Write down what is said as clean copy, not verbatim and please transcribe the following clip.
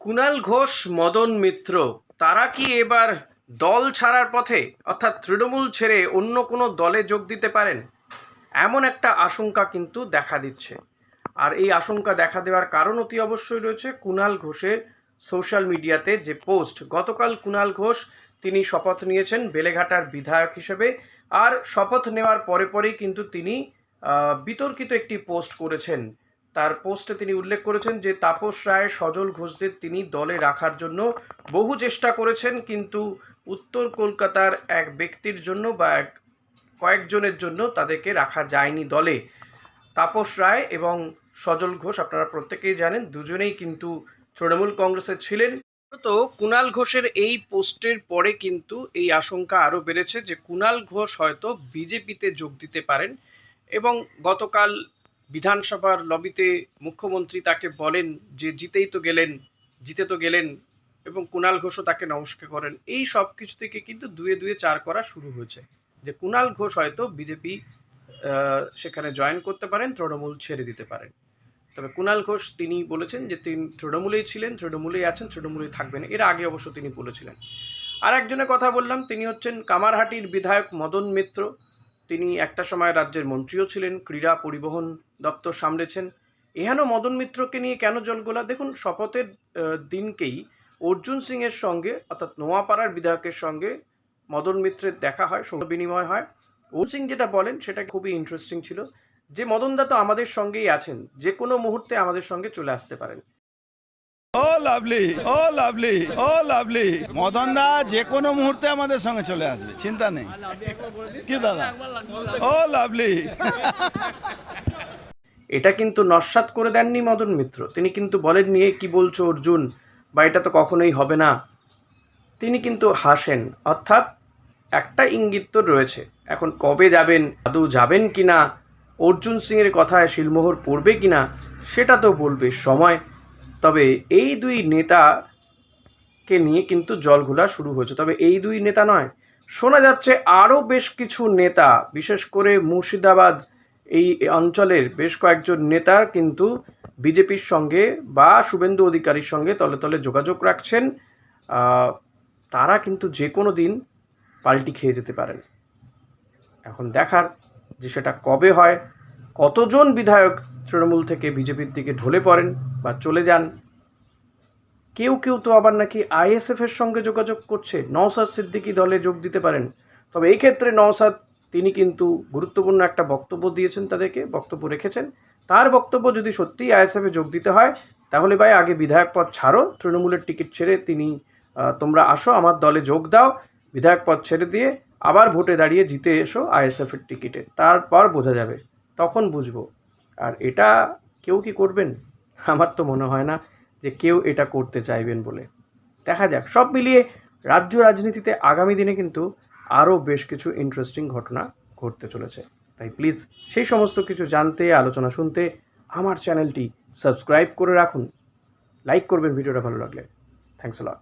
কুণাল ঘোষ, মদন মিত্র তারা কি এবার দল ছাড়ার পথে, অর্থাৎ তৃণমূল ছেড়ে অন্য কোনো দলে যোগ দিতে পারেন? এমন একটা আশঙ্কা কিন্তু দেখা দিচ্ছে। আর এই আশঙ্কা দেখা দেওয়ার কারণ অতি অবশ্যই রয়েছে কুণাল ঘোষের সোশ্যাল মিডিয়াতে যে পোস্ট। গতকাল কুণাল ঘোষ তিনি শপথ নিয়েছেন বেলেঘাটার বিধায়ক হিসেবে। আর শপথ নেওয়ার পরে পরেই কিন্তু তিনি বিতর্কিত একটি পোস্ট করেছেন। তার পোস্টে তিনি উল্লেখ করেছেন যে তাপস রায়, সজল ঘোষদের তিনি দলে রাখার জন্য বহু চেষ্টা করেছেন, কিন্তু উত্তর কলকাতার এক ব্যক্তির জন্য বা কয়েকজনের জন্য তাদেরকে রাখা যায়নি দলে। তাপস রায় এবং সজল ঘোষ আপনারা প্রত্যেকেই জানেন, দুজনেই কিন্তু তৃণমূল কংগ্রেসের ছিলেন। তো কুণাল ঘোষের এই পোস্টের পরে কিন্তু এই আশঙ্কা আরও বেড়েছে যে কুণাল ঘোষ হয়তো বিজেপিতে যোগ দিতে পারেন। এবং গতকাল বিধানসভার লবিতে মুখ্যমন্ত্রী তাকে বলেন যে জিতে তো গেলেন, এবং কুণাল ঘোষও তাকে নমস্কার করেন। এই সব কিছু থেকে কিন্তু দুয়ে দুয়ে চার করা শুরু হয়েছে যে কুণাল ঘোষ হয়তো বিজেপি সেখানে জয়েন করতে পারেন, তৃণমূল ছেড়ে দিতে পারেন। তবে কুণাল ঘোষ তিনি বলেছেন যে তিনি তৃণমূলেই ছিলেন, তৃণমূলেই আছেন, তৃণমূলেই থাকবেন। এর আগে অবশ্য তিনি বলেছিলেন। আর একজনের কথা বললাম, তিনি হচ্ছেন কামারহাটির বিধায়ক মদন মিত্র। তিনি একটা সময় রাজ্যের মন্ত্রীও ছিলেন, ক্রীড়া পরিবহন দপ্তর সামলেছেন। এহেন মদন মিত্রকে নিয়ে কেন জলগোলা? দেখুন, শপথের দিনকেই অর্জুন সিং এর সঙ্গে, অর্থাৎ নোয়াপাড়ার বিধায়কের সঙ্গে মদন মিত্রের দেখা হয়, সৌর বিনিময় হয়। অর্জুন সিং যেটা বলেন সেটা খুবই ইন্টারেস্টিং ছিল, যে মদনদা তো আমাদের সঙ্গেই আছেন, যে কোনো মুহূর্তে আমাদের সঙ্গে চলে আসতে পারেন। ও লাভলি, ও লাভলি, ও লাভলি, মদন দা যে কোনো মুহূর্তে আমাদের সঙ্গে চলে আসবে, চিন্তা নেই। কি দাদা? ও লাভলি। এটা কিন্তু নস্যাৎ করে দেননি মদন মিত্র। তিনি কিন্তু বলেননি এ কি বলছো অর্জুন, বা এটা তো কখনোই হবে না। তিনি কিন্তু হাসেন, অর্থাৎ একটা ইঙ্গিত তো রয়েছে। এখন কবে যাবেন, আদৌ যাবেন কিনা, অর্জুন সিংয়ের কথায় শিলমোহর পড়বে কিনা, সেটা তো বলবে সময়। তবে এই দুই নেতাকে নিয়ে কিন্তু জলঘোলা শুরু হয়েছে। তবে এই দুই নেতা নয়, শোনা যাচ্ছে আরও বেশ কিছু নেতা, বিশেষ করে মুর্শিদাবাদ এই অঞ্চলের বেশ কয়েকজন নেতা কিন্তু বিজেপির সঙ্গে বা শুভেন্দু অধিকারীর সঙ্গে তলে তলে যোগাযোগ রাখছেন। তারা কিন্তু যে কোনো দিন পাল্টি খেয়ে যেতে পারেন। এখন দেখার যে সেটা কবে হয়, কতজন বিধায়ক তৃণমূল থেকে বিজেপির দিকে ঢলে পড়েন বা চলে যান। কেউ কেউ তো আবার নাকি আইএসএফ এর সঙ্গে যোগাযোগ করছে, নওশাদ সিদ্দিকী দলে যোগ দিতে পারেন। তবে এই ক্ষেত্রে নওশাদ তিনি কিন্তু গুরুত্বপূর্ণ একটা বক্তব্য দিয়েছেন, তাদেরকে বক্তব্য রেখেছেন। তার বক্তব্য যদি সত্যিই আইএসএফে যোগ দিতে হয়, তাহলে ভাই আগে বিধায়ক পদ ছাড়ো, তৃণমূলের টিকিট ছেড়ে তিনি তোমরা আসো আমার দলে যোগ দাও, বিধায়ক পদ ছেড়ে দিয়ে আবার ভোটে দাঁড়িয়ে জিতে এসো আইএসএফ এর টিকিটে, তারপর বোঝা যাবে, তখন বুঝবো। আর এটা কেউ কি করবেন? আমার তো মনে হয় না যে কেউ এটা করতে চাইবেন বলে। দেখা যাক। সব মিলিয়ে রাজ্য রাজনীতিতে আগামী দিনে কিন্তু আরও বেশ কিছু ইন্টারেস্টিং ঘটনা ঘটতে চলেছে। তাই প্লিজ সেই সমস্ত কিছু জানতে, আলোচনা শুনতে আমার চ্যানেলটি সাবস্ক্রাইব করে রাখুন। লাইক করবেন ভিডিওটা ভালো লাগলে। Thanks a lot.